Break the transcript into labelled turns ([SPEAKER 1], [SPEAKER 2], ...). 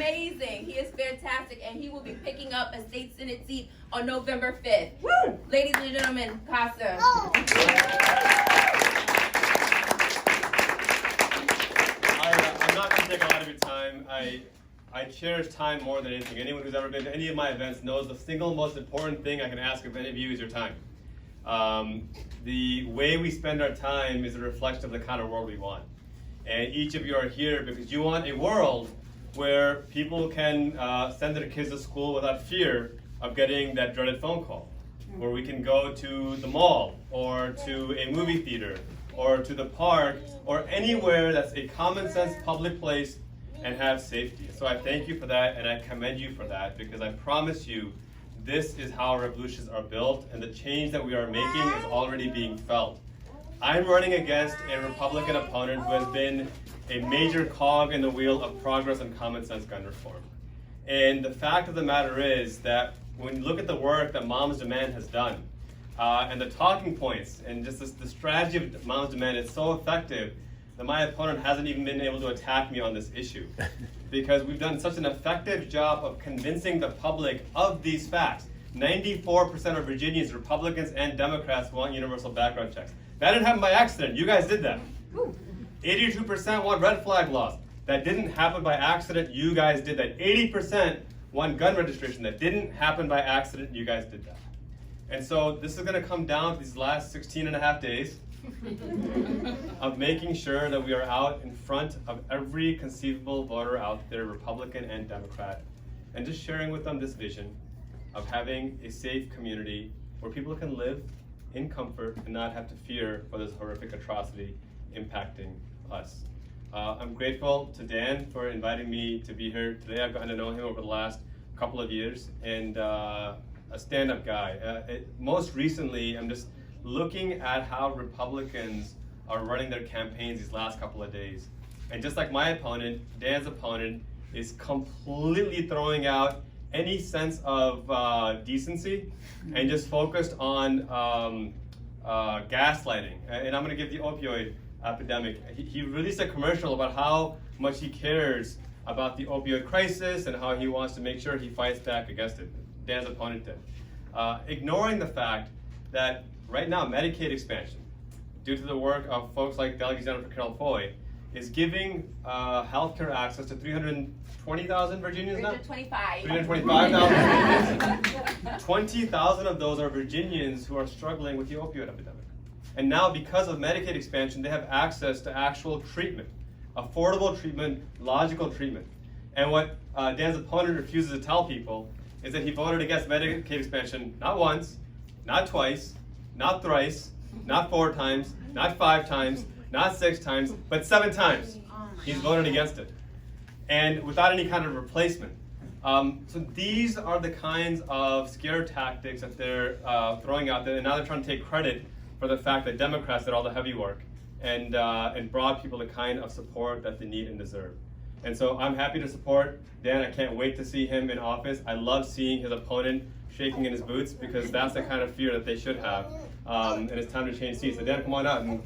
[SPEAKER 1] amazing. He is fantastic, and he will be picking up a state senate seat on November 5th. Woo! Ladies and gentlemen, Qasim. Oh.
[SPEAKER 2] I'm not going to take a lot of your time. I cherish time more than anything. Anyone who's ever been to any of my events knows the single most important thing I can ask of any of you is your time. The way we spend our time is a reflection of the kind of world we want. And each of you are here because you want a world where people can send their kids to school without fear of getting that dreaded phone call. Where we can go to the mall, or to a movie theater, or to the park, or anywhere that's a common sense public place and have safety. So I thank you for that, and I commend you for that, because I promise you, this is how revolutions are built, and the change that we are making is already being felt. I'm running against a Republican opponent who has been a major cog in the wheel of progress and common sense gun reform. And the fact of the matter is that when you look at the work that Moms Demand has done, and the talking points, and just the strategy of Moms Demand is so effective that my opponent hasn't even been able to attack me on this issue. Because we've done such an effective job of convincing the public of these facts. 94% of Virginians, Republicans and Democrats, want universal background checks. That didn't happen by accident. You guys did that. 82% want red flag laws. That didn't happen by accident. You guys did that. 80% want gun registration. That didn't happen by accident. You guys did that. And so this is going to come down to these last 16 and a half days of making sure that we are out in front of every conceivable voter out there, Republican and Democrat, and just sharing with them this vision of having a safe community where people can live in comfort and not have to fear for this horrific atrocity impacting us. I'm grateful to Dan for inviting me to be here today. I've gotten to know him over the last couple of years, and a stand-up guy. Most recently, I'm just looking at how Republicans are running their campaigns these last couple of days. And just like my opponent, Dan's opponent is completely throwing out any sense of decency and just focused on gaslighting. And I'm going to give the opioid epidemic. He released a commercial about how much he cares about the opioid crisis and how he wants to make sure he fights back against it. Dan's opponent did. Ignoring the fact that right now Medicaid expansion, due to the work of folks like Delegate Jennifer Carroll Foy, is giving healthcare access to 320,000 Virginians now? 325,000 Virginians. 20,000 of those are Virginians who are struggling with the opioid epidemic. And now, because of Medicaid expansion, they have access to actual treatment, affordable treatment, logical treatment. And what Dan's opponent refuses to tell people is that he voted against Medicaid expansion not once, not twice, not thrice, not 4 times, not 5 times, not 6 times, but 7 times. He's voted against it. And without any kind of replacement. So these are the kinds of scare tactics that they're throwing out there, and now they're trying to take credit for the fact that Democrats did all the heavy work and brought people the kind of support that they need and deserve. And so I'm happy to support Dan. I can't wait to see him in office. I love seeing his opponent shaking in his boots, because that's the kind of fear that they should have. And it's time to change seats. So Dan, come on out and